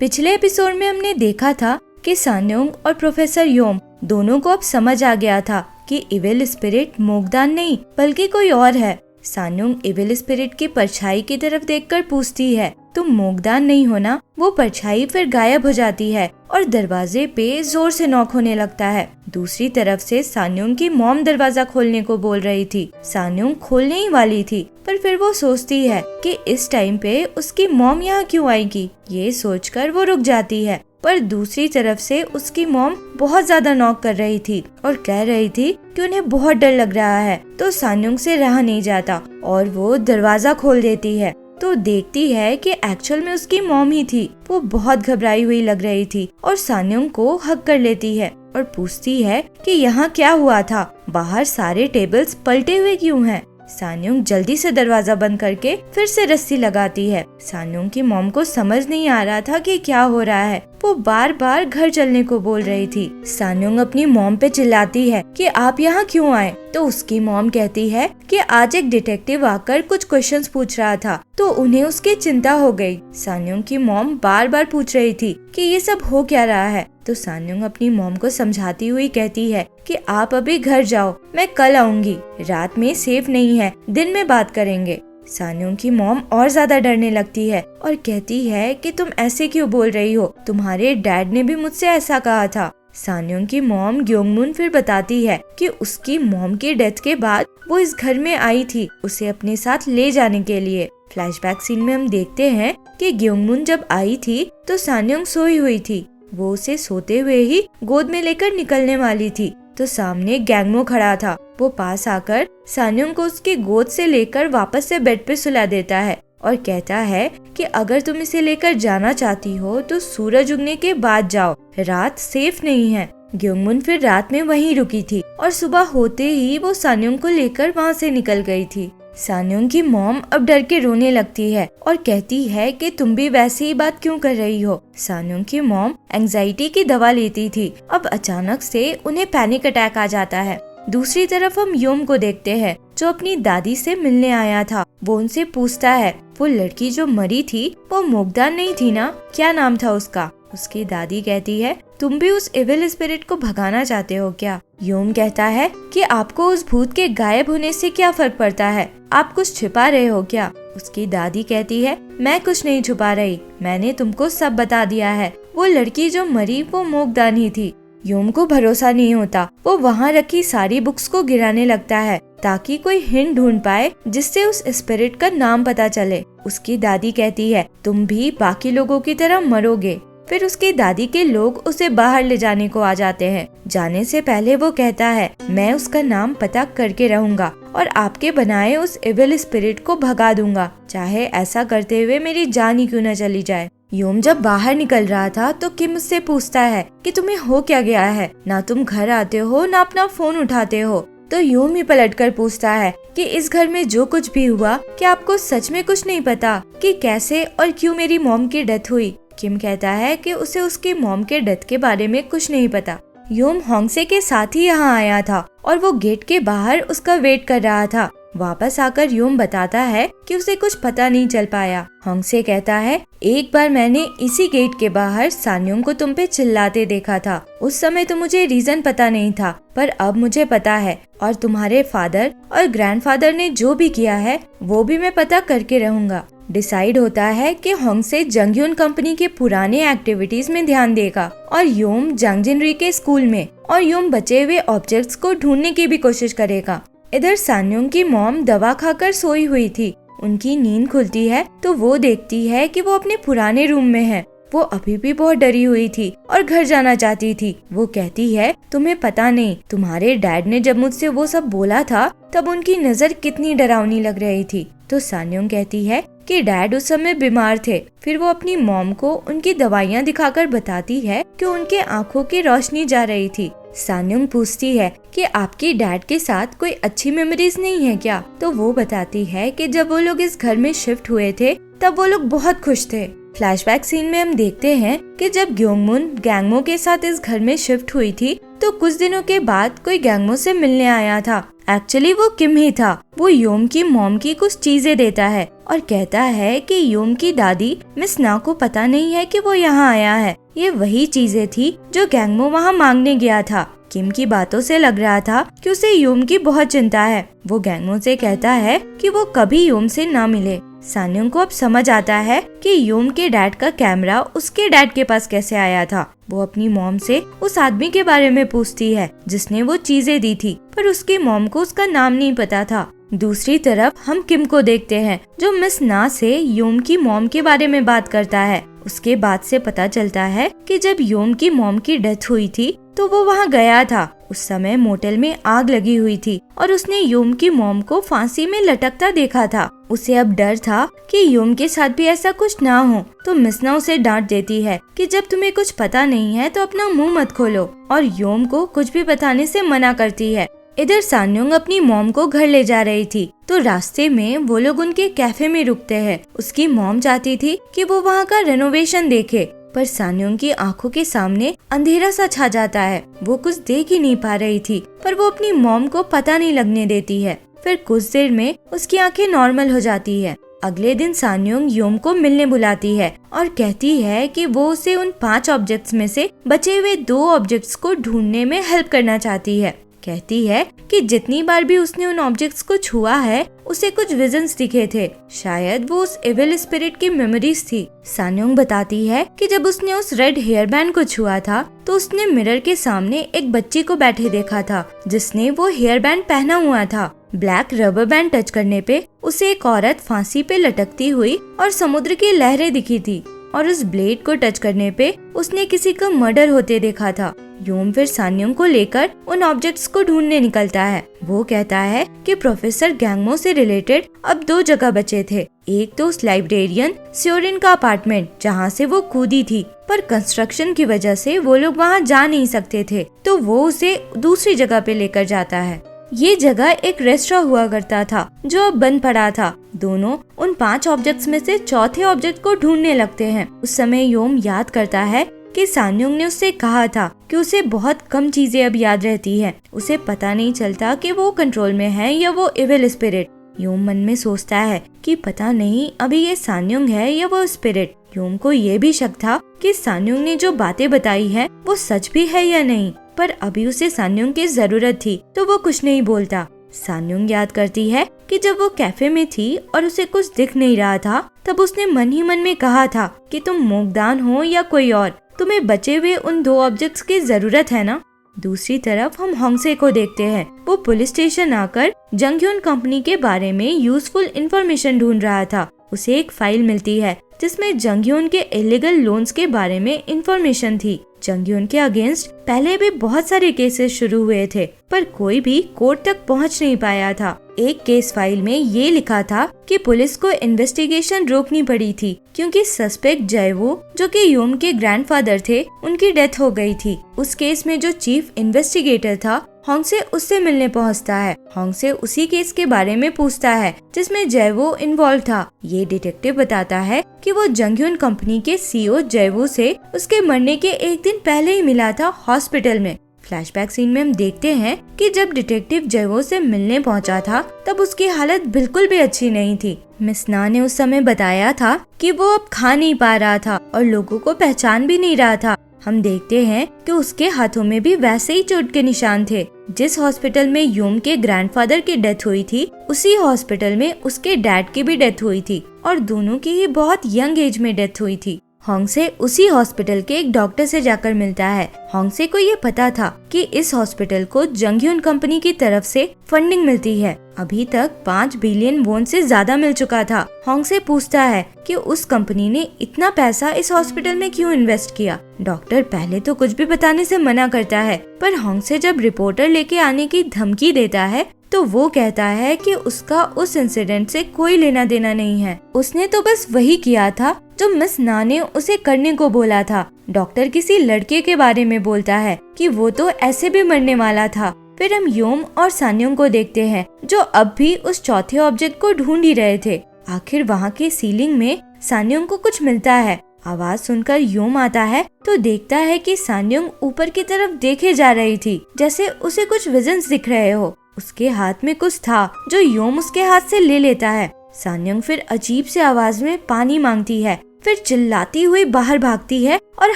पिछले एपिसोड में हमने देखा था कि सान्योंग और प्रोफेसर योम दोनों को अब समझ आ गया था कि इविल स्पिरिट मोगदान नहीं बल्कि कोई और है। सान्योंग इविल स्पिरिट की परछाई की तरफ देखकर पूछती है, तुम मोगदान नहीं हो ना? वो परछाई फिर गायब हो जाती है और दरवाजे पे जोर से नॉक होने लगता है। दूसरी तरफ से सान्योंग की मॉम दरवाजा खोलने को बोल रही थी। सान्योंग खोलने ही वाली थी, पर फिर वो सोचती है कि इस टाइम पे उसकी मॉम यहाँ क्यों आएगी। ये सोचकर वो रुक जाती है, पर दूसरी तरफ से उसकी मॉम बहुत ज्यादा नॉक कर रही थी और कह रही थी कि उन्हें बहुत डर लग रहा है। तो सान्योंग से रहा नहीं जाता और वो दरवाजा खोल देती है तो देखती है कि एक्चुअल में उसकी मॉम ही थी। वो बहुत घबराई हुई लग रही थी और सान्योंग को हग कर लेती है और पूछती है कि यहाँ क्या हुआ था, बाहर सारे टेबल्स पलटे हुए क्यों हैं। सान्योंग जल्दी से दरवाजा बंद करके फिर से रस्सी लगाती है। सान्योंग की मॉम को समझ नहीं आ रहा था कि क्या हो रहा है। वो बार बार घर चलने को बोल रही थी। सान्योंग अपनी मॉम पे चिल्लाती है कि आप यहाँ क्यों आए। तो उसकी मॉम कहती है कि आज एक डिटेक्टिव आकर कुछ क्वेश्चंस पूछ रहा था तो उन्हें उसकी चिंता हो गई। सान्योंग की मॉम बार बार पूछ रही थी कि ये सब हो क्या रहा है। तो सान्योंग अपनी मॉम को समझाती हुई कहती है कि आप अभी घर जाओ, मैं कल आऊंगी। रात में सेफ नहीं है, दिन में बात करेंगे। सान्योंग की मॉम और ज्यादा डरने लगती है और कहती है कि तुम ऐसे क्यों बोल रही हो, तुम्हारे डैड ने भी मुझसे ऐसा कहा था। सान्योंग की मॉम ग्योंगमुन फिर बताती है कि उसकी मॉम के डेथ के बाद वो इस घर में आई थी उसे अपने साथ ले जाने के लिए। फ्लैशबैक सीन में हम देखते हैं कि ग्योंगमुन जब आई थी तो सान्योंग सोई हुई थी। वो उसे सोते हुए ही गोद में लेकर निकलने वाली थी तो सामने गैंगमो खड़ा था। वो पास आकर सान्योंग को उसकी गोद से लेकर वापस से बेड पे सुला देता है और कहता है कि अगर तुम इसे लेकर जाना चाहती हो तो सूरज उगने के बाद जाओ, रात सेफ नहीं है। ग्योंगमुन फिर रात में वहीं रुकी थी और सुबह होते ही वो सान्योंग को लेकर वहाँ से निकल गई थी। सान्योंग की मॉम अब डर के रोने लगती है और कहती है कि तुम भी वैसी ही बात क्यों कर रही हो। सान्योंग की मॉम एंजाइटी की दवा लेती थी, अब अचानक से उन्हें पैनिक अटैक आ जाता है। दूसरी तरफ हम योम को देखते हैं जो अपनी दादी से मिलने आया था। वो उनसे पूछता है, वो लड़की जो मरी थी वो मोगदान नहीं थी ना, क्या नाम था उसका? उसकी दादी कहती है, तुम भी उस इविल स्पिरिट को भगाना चाहते हो क्या? योम कहता है कि आपको उस भूत के गायब होने से क्या फर्क पड़ता है, आप कुछ छिपा रहे हो क्या? उसकी दादी कहती है, मैं कुछ नहीं छुपा रही, मैंने तुमको सब बता दिया है। वो लड़की जो मरी वो मोगदान ही थी। योम को भरोसा नहीं होता, वो वहाँ रखी सारी बुक्स को गिराने लगता है ताकि कोई हिंट ढूंढ पाए जिससे उस स्पिरिट का नाम पता चले। उसकी दादी कहती है, तुम भी बाकी लोगों की तरह मरोगे। फिर उसकी दादी के लोग उसे बाहर ले जाने को आ जाते हैं। जाने से पहले वो कहता है, मैं उसका नाम पता करके रहूंगा और आपके बनाए उस इविल स्पिरिट को भगा दूंगा, चाहे ऐसा करते हुए मेरी जान ही क्यों न चली जाए। योम जब बाहर निकल रहा था तो किम उससे पूछता है कि तुम्हें हो क्या गया है, ना तुम घर आते हो ना अपना फोन उठाते हो। तो योम ही पलटकर पूछता है कि इस घर में जो कुछ भी हुआ, क्या आपको सच में कुछ नहीं पता कि कैसे और क्यों मेरी मॉम की डेथ हुई? किम कहता है कि उसे उसकी मॉम के डेथ के बारे में कुछ नहीं पता। योम होंगसे के साथ ही यहाँ आया था और वो गेट के बाहर उसका वेट कर रहा था। वापस आकर योम बताता है कि उसे कुछ पता नहीं चल पाया। होंगसे कहता है, एक बार मैंने इसी गेट के बाहर सान्योंग को तुम पे चिल्लाते देखा था। उस समय तो मुझे रीजन पता नहीं था, पर अब मुझे पता है और तुम्हारे फादर और ग्रैंडफादर ने जो भी किया है वो भी मैं पता करके रहूंगा। डिसाइड होता है कि होंगसे जंगयुन कंपनी के पुराने एक्टिविटीज में ध्यान देगा और योम जंगजिनरी के स्कूल में, और योम बचे हुए ऑब्जेक्ट्स को ढूंढने की भी कोशिश करेगा। इधर सान्योंग की मॉम दवा खाकर सोई हुई थी। उनकी नींद खुलती है तो वो देखती है कि वो अपने पुराने रूम में है। वो अभी भी बहुत डरी हुई थी और घर जाना चाहती थी। वो कहती है, तुम्हें पता नहीं, तुम्हारे डैड ने जब मुझसे वो सब बोला था तब उनकी नजर कितनी डरावनी लग रही थी। तो सान्योंग कहती है कि डैड उस समय बीमार थे। फिर वो अपनी मॉम को उनकी दवाइयाँ दिखाकर बताती है कि उनके आँखों की रोशनी जा रही थी। सान्योंग पूछती है कि आपके डैड के साथ कोई अच्छी मेमोरीज नहीं है क्या? तो वो बताती है कि जब वो लोग इस घर में शिफ्ट हुए थे तब वो लोग बहुत खुश थे। फ्लैशबैक सीन में हम देखते हैं कि जब ग्योंगमुन गैंगमो के साथ इस घर में शिफ्ट हुई थी तो कुछ दिनों के बाद कोई गैंगमो से मिलने आया था। एक्चुअली वो किम ही था। वो योम की मॉम की कुछ चीजें देता है और कहता है कि योम की दादी मिस ना को पता नहीं है कि वो यहाँ आया है। ये वही चीजें थी जो गैंगमो वहाँ मांगने गया था। किम की बातों से लग रहा था कि उसे योम की बहुत चिंता है। वो गैंगमो से कहता है कि वो कभी योम से ना मिले। सान्योंग को अब समझ आता है कि योम के डैड का कैमरा उसके डैड के पास कैसे आया था। वो अपनी मॉम से उस आदमी के बारे में पूछती है जिसने वो चीजें दी थी, पर उसकी मॉम को उसका नाम नहीं पता था। दूसरी तरफ हम किम को देखते हैं जो मिस ना से योम की मॉम के बारे में बात करता है। उसके बाद से पता चलता है कि जब योम की मॉम की डेथ हुई थी तो वो वहाँ गया था। उस समय मोटेल में आग लगी हुई थी और उसने योम की मॉम को फांसी में लटकता देखा था। उसे अब डर था कि योम के साथ भी ऐसा कुछ ना हो, तो मिस ना उसे डांट देती है कि जब तुम्हें कुछ पता नहीं है तो अपना मुंह मत खोलो, और योम को कुछ भी बताने से मना करती है। इधर सान्योंग अपनी मॉम को घर ले जा रही थी तो रास्ते में वो लोग उनके कैफे में रुकते हैं। उसकी मॉम चाहती थी कि वो वहाँ का रेनोवेशन देखे, पर सान्योंग की आंखों के सामने अंधेरा सा छा जाता है। वो कुछ देख ही नहीं पा रही थी, पर वो अपनी मॉम को पता नहीं लगने देती है। फिर कुछ देर में उसकी आंखें नॉर्मल हो जाती है। अगले दिन सान्योंग योम को मिलने बुलाती है और कहती है कि वो उसे उन 5 ऑब्जेक्ट्स में से बचे हुए 2 ऑब्जेक्ट्स को ढूंढने में हेल्प करना चाहती है। कहती है कि जितनी बार भी उसने उन ऑब्जेक्ट्स को छुआ है उसे कुछ विजन्स दिखे थे, शायद वो उस इविल स्पिरिट की मेमोरीज थी। सान्योंग बताती है कि जब उसने उस रेड हेयर बैंड को छुआ था तो उसने मिरर के सामने एक बच्ची को बैठे देखा था जिसने वो हेयर बैंड पहना हुआ था। ब्लैक रबर बैंड टच करने पे उसे एक औरत फांसी पे लटकती हुई और समुद्र की लहरें दिखी थी, और उस ब्लेड को टच करने पे उसने किसी का मर्डर होते देखा था। योम फिर सान्योंग को लेकर उन ऑब्जेक्ट्स को ढूंढने निकलता है। वो कहता है कि प्रोफेसर गैंगमो से रिलेटेड अब 2 जगह बचे थे। एक तो उस लाइब्रेरियन स्योरिन का अपार्टमेंट जहाँ से वो कूदी थी, पर कंस्ट्रक्शन की वजह से वो लोग वहाँ जा नहीं सकते थे, तो वो उसे दूसरी जगह पे लेकर जाता है। ये जगह एक रेस्टोरेंट हुआ करता था जो अब बंद पड़ा था। दोनों उन 5 ऑब्जेक्ट्स में से चौथे ऑब्जेक्ट को ढूंढने लगते हैं। उस समय योम याद करता है कि सान्योंग ने उससे कहा था कि उसे बहुत कम चीजें अब याद रहती हैं। उसे पता नहीं चलता कि वो कंट्रोल में है या वो इविल स्पिरिट। योम मन में सोचता है कि पता नहीं अभी ये सान्योंग है या वो स्पिरिट। योम को ये भी शक था कि सान्योंग ने जो बातें बताई है वो सच भी है या नहीं, पर अभी उसे सान्योंग की जरूरत थी तो वो कुछ नहीं बोलता। सान्योंग याद करती है कि जब वो कैफे में थी और उसे कुछ दिख नहीं रहा था तब उसने मन ही मन में कहा था कि तुम मोगदान हो या कोई और, तुम्हें बचे हुए उन 2 ऑब्जेक्ट्स की जरूरत है ना। दूसरी तरफ हम होंगसे को देखते हैं। वो पुलिस स्टेशन आकर जंगह्युन कंपनी के बारे में यूजफुल इंफॉर्मेशन ढूंढ रहा था। उसे एक फाइल मिलती है जिसमें जंगह्युन के इलीगल लोन्स के बारे में इंफॉर्मेशन थी। जंगह्युन के अगेंस्ट पहले भी बहुत सारे केसेस शुरू हुए थे, पर कोई भी कोर्ट तक पहुंच नहीं पाया था। एक केस फाइल में ये लिखा था कि पुलिस को इन्वेस्टिगेशन रोकनी पड़ी थी क्योंकि सस्पेक्ट जयवो जो कि योम के ग्रैंडफादर थे, उनकी डेथ हो गई थी। उस केस में जो चीफ इन्वेस्टिगेटर था होंगसे उससे मिलने पहुंचता है। होंगसे उसी केस के बारे में पूछता है जिसमें जयवो इन्वॉल्व था। ये डिटेक्टिव बताता है कि वो जंगह्युन कंपनी के सीईओ जयवो से उसके मरने के एक दिन पहले ही मिला था हॉस्पिटल में। फ्लैशबैक सीन में हम देखते हैं कि जब डिटेक्टिव जयवो से मिलने पहुंचा था तब उसकी हालत बिल्कुल भी अच्छी नहीं थी। मिस ना ने उस समय बताया था कि वो अब खा नहीं पा रहा था और लोगों को पहचान भी नहीं रहा था। हम देखते हैं कि उसके हाथों में भी वैसे ही चोट के निशान थे। जिस हॉस्पिटल में योम के ग्रैंडफादर की डेथ हुई थी उसी हॉस्पिटल में उसके डैड की भी डेथ हुई थी, और दोनों की ही बहुत यंग एज में डेथ हुई थी। होंगसे उसी हॉस्पिटल के एक डॉक्टर से जाकर मिलता है। होंगसे को ये पता था कि इस हॉस्पिटल को जंगह्युन कंपनी की तरफ से फंडिंग मिलती है। अभी तक 5 बिलियन वॉन से ज्यादा मिल चुका था। होंगसे पूछता है कि उस कंपनी ने इतना पैसा इस हॉस्पिटल में क्यों इन्वेस्ट किया। डॉक्टर पहले तो कुछ भी बताने से मना करता है, पर होंगसे जब रिपोर्टर लेके आने की धमकी देता है तो वो कहता है कि उसका उस इंसिडेंट से कोई लेना देना नहीं है। उसने तो बस वही किया था जो मिस ना ने उसे करने को बोला था। डॉक्टर किसी लड़के के बारे में बोलता है कि वो तो ऐसे भी मरने वाला था। फिर हम योम और सान्योंग को देखते हैं जो अब भी उस चौथे ऑब्जेक्ट को ढूंढ ही रहे थे। आखिर वहाँ के सीलिंग में सान्योंग को कुछ मिलता है। आवाज सुनकर योम आता है तो देखता है कि सान्योंग ऊपर की तरफ देखे जा रही थी, जैसे उसे कुछ विजन्स दिख रहे हो। उसके हाथ में कुछ था जो योम उसके हाथ से ले लेता है। सान्योंग फिर अजीब से आवाज में पानी मांगती है, फिर चिल्लाती हुई बाहर भागती है और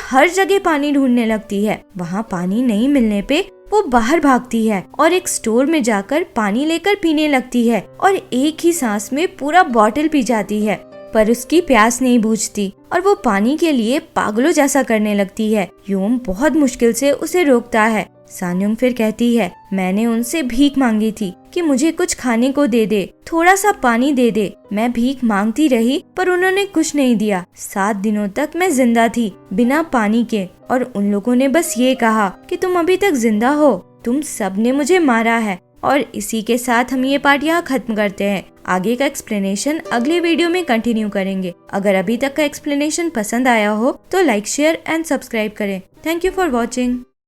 हर जगह पानी ढूंढने लगती है। वहाँ पानी नहीं मिलने पे वो बाहर भागती है और एक स्टोर में जाकर पानी लेकर पीने लगती है और एक ही सांस में पूरा बॉटल पी जाती है। पर उसकी प्यास नहीं बुझती और वो पानी के लिए पागलों जैसा करने लगती है। योम बहुत मुश्किल से उसे रोकता है। सान्योंग फिर कहती है, मैंने उनसे भीख मांगी थी कि मुझे कुछ खाने को दे दे, थोड़ा सा पानी दे दे। मैं भीख मांगती रही पर उन्होंने कुछ नहीं दिया। 7 दिनों तक मैं जिंदा थी बिना पानी के और उन लोगों ने बस ये कहा कि तुम अभी तक जिंदा हो, तुम सबने मुझे मारा है। और इसी के साथ हम ये पार्ट यहाँ खत्म करते हैं। आगे का एक्सप्लेनेशन अगले वीडियो में कंटिन्यू करेंगे। अगर अभी तक का एक्सप्लेनेशन पसंद आया हो तो लाइक, शेयर एंड सब्सक्राइब करें। Thank you for watching.